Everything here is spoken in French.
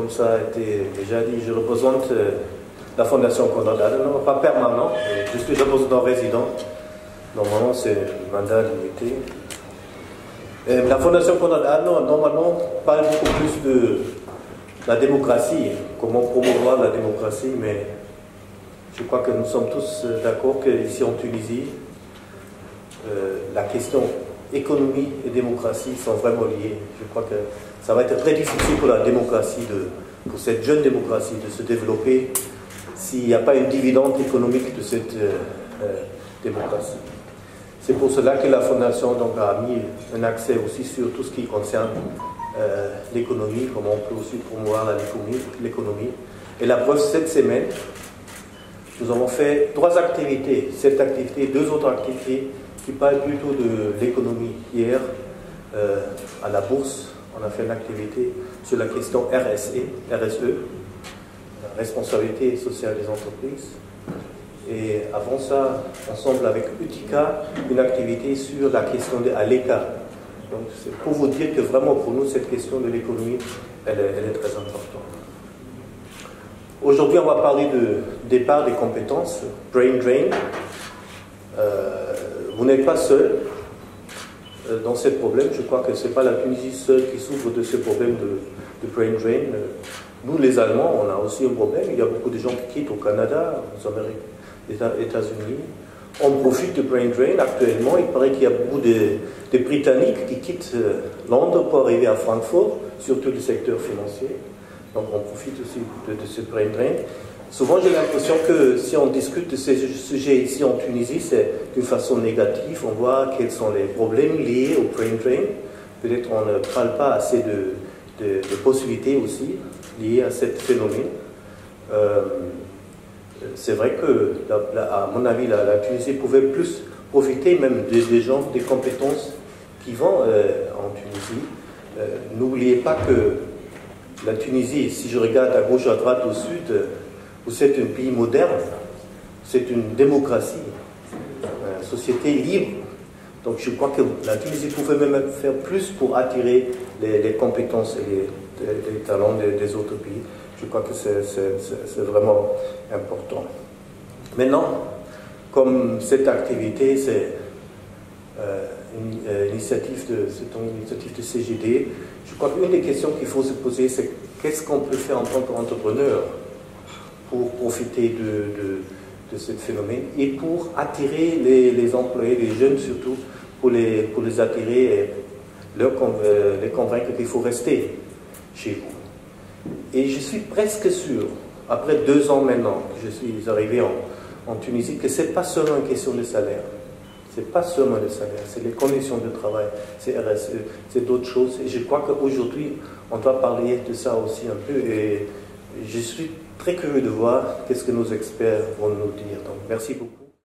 comme ça a été déjà dit, je représente la Fondation Konrad Adenauer, pas permanent, je suis représentant résident. Normalement, c'est le mandat limité. La Fondation Konrad Adenauer, normalement, parle beaucoup plus de la démocratie, comment promouvoir la démocratie, mais je crois que nous sommes tous d'accord qu'ici en Tunisie, la question économie et démocratie sont vraiment liées. Je crois que ça va être très difficile pour la démocratie, pour cette jeune démocratie, de se développer s'il n'y a pas une dividende économique de cette démocratie. C'est pour cela que la Fondation donc, a mis un accès aussi sur tout ce qui concerne l'économie, comment on peut aussi promouvoir l'économie. Et la preuve, cette semaine, nous avons fait 3 activités, 7 activités, 2 autres activités qui parlent plutôt de l'économie. Hier, à la bourse, on a fait une activité sur la question RSE, responsabilité sociale des entreprises. Et avant ça, ensemble avec Utica, une activité sur la question de l'ECA. Donc c'est pour vous dire que vraiment pour nous, cette question de l'économie, elle est très importante. Aujourd'hui, on va parler de départ des compétences, brain drain. Vous n'êtes pas seul dans ce problème. Je crois que ce n'est pas la Tunisie seule qui souffre de ce problème de brain drain. Nous, les Allemands, on a aussi un problème. Il y a beaucoup de gens qui quittent au Canada, aux États-Unis. On profite de brain drain actuellement. Il paraît qu'il y a beaucoup de Britanniques qui quittent Londres pour arriver à Francfort, surtout du secteur financier. Donc on profite aussi de ce brain drain. Souvent j'ai l'impression que si on discute de ces sujets ici en Tunisie, c'est d'une façon négative. On voit quels sont les problèmes liés au brain drain. Peut-être on ne parle pas assez de possibilités aussi liées à ce phénomène. C'est vrai que, à mon avis, la Tunisie pouvait plus profiter même des gens, des compétences qui vont en Tunisie. N'oubliez pas que la Tunisie, si je regarde à gauche, à droite, au sud, vous êtes un pays moderne, c'est une démocratie, une société libre. Donc je crois que la Tunisie pouvait même faire plus pour attirer les compétences et les talents des autres pays. Je crois que c'est vraiment important. Maintenant, comme cette activité, c'est une initiative de CGD, je crois qu'une des questions qu'il faut se poser, c'est qu'est-ce qu'on peut faire en tant qu'entrepreneur pour profiter de ce phénomène et pour attirer les employés, les jeunes surtout, pour les attirer et les convaincre qu'il faut rester chez vous. Et je suis presque sûr, après 2 ans maintenant que je suis arrivé en Tunisie, que ce n'est pas seulement une question de salaire. Ce n'est pas seulement le salaire, c'est les conditions de travail, c'est RSE, c'est d'autres choses. Et je crois qu'aujourd'hui, on doit parler de ça aussi un peu. Et je suis très curieux de voir qu'est-ce que nos experts vont nous dire. Donc, merci beaucoup.